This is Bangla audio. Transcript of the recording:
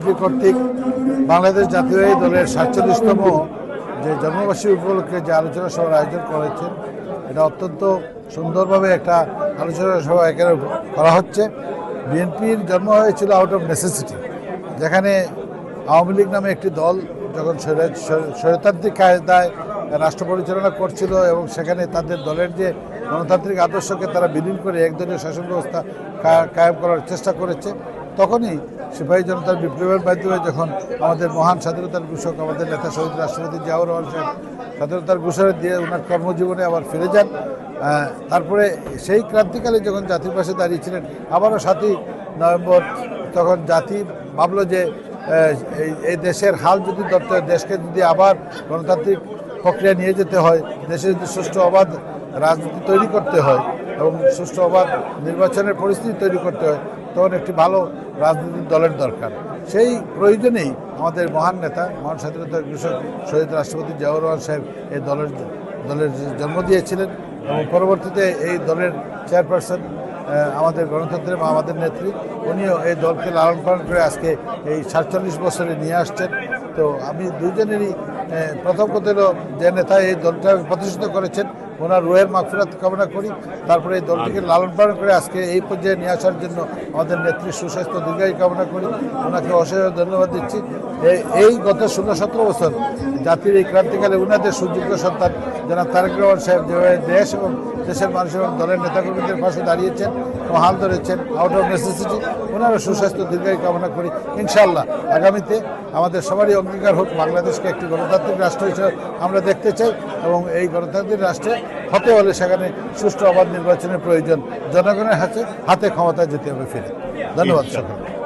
বিএনপি কর্তৃক বাংলাদেশ জাতীয়তাবাদী দলের ৪৭তম যে জন্মবার্ষিকী উপলক্ষে যে আলোচনা সভার আয়োজন করেছেন, এটা অত্যন্ত সুন্দরভাবে একটা আলোচনা সভা এখানে করা হচ্ছে। বিএনপির জন্ম হয়েছিল আউট অফ নেসেসিটি, যেখানে আওয়ামী লীগ নামে একটি দল যখন স্বৈরতান্ত্রিক কায়দায় রাষ্ট্র পরিচালনা করছিল এবং সেখানে তাদের দলের যে গণতান্ত্রিক আদর্শকে তারা বিলীন করে একদলীয় শাসন ব্যবস্থা কায়েম করার চেষ্টা করেছে, তখনই সিপাহী জনতার বিপ্লবের মাধ্যমে যখন আমাদের মহান স্বাধীনতার ঘোষক আমাদের নেতা শহীদ রাষ্ট্রপতি জিয়াউর রহমান সাহেব স্বাধীনতার ঘোষণা দিয়ে ওনার কর্মজীবনে আবার ফিরে যান। তারপরে সেই ক্রান্তিকালে যখন জাতির পাশে দাঁড়িয়েছিলেন, আবারও 7ই নভেম্বর তখন জাতি ভাবলো যে এই দেশের হাল যদি ধরতে হয়, দেশকে যদি আবার গণতান্ত্রিক প্রক্রিয়া নিয়ে যেতে হয়, দেশে যদি সুষ্ঠু অবাধ রাজনীতি তৈরি করতে হয় এবং সুষ্ঠু অবাধ নির্বাচনের পরিস্থিতি তৈরি করতে হয়, তখন একটি ভালো রাজনৈতিক দলের দরকার। সেই প্রয়োজনেই আমাদের মহান নেতা, মহান স্বাধীনতার ঘোষক শহীদ রাষ্ট্রপতি জিয়াউর রহমান সাহেব এই দলের জন্ম দিয়েছিলেন এবং পরবর্তীতে এই দলের চেয়ারপারসন আমাদের গণতন্ত্রের বা আমাদের নেত্রী, উনিও এই দলকে লালন পালন করে আজকে এই ৪৭ বছরে নিয়ে আসছেন। তো আমি দুইজনেরই প্রথম কথা হলো যে নেতা এই দলটা প্রতিষ্ঠিত করেছেন, ওনার রুহের মাগফিরাত কামনা করি। তারপরে এই দলটিকে লালন পালন করে আজকে এই পর্যায়ে নিয়ে আসার জন্য আমাদের নেত্রীর সুস্বাস্থ্য দীর্ঘায়ু কামনা করি, ওনাকে অশেষ ধন্যবাদ দিচ্ছি। এই গত 16-17 বছর জাতির এই ক্রান্তিকালে ওনাদের সুযোগ্য সন্তান জনাব তারেক রহমান সাহেব যেভাবে দেশ এবং দেশের মানুষ এবং দলের নেতাকর্মীদের পাশে দাঁড়িয়েছেন ও হাল ধরেছেন আউট অফ নেসেসিটি, ওনারও সুস্বাস্থ্য দীর্ঘায়ু কামনা করি। ইনশাআল্লাহ আগামীতে আমাদের সবারই অঙ্গীকার হোক বাংলাদেশকে একটি গণতান্ত্রিক রাষ্ট্র হিসেবে আমরা দেখতে চাই এবং এই গণতান্ত্রিক রাষ্ট্রে হতে হলে সেখানে সুষ্ঠু অবাধ নির্বাচনের প্রয়োজন। জনগণের হাতে ক্ষমতায় যেতে হবে ফিরে। ধন্যবাদ সকলকে।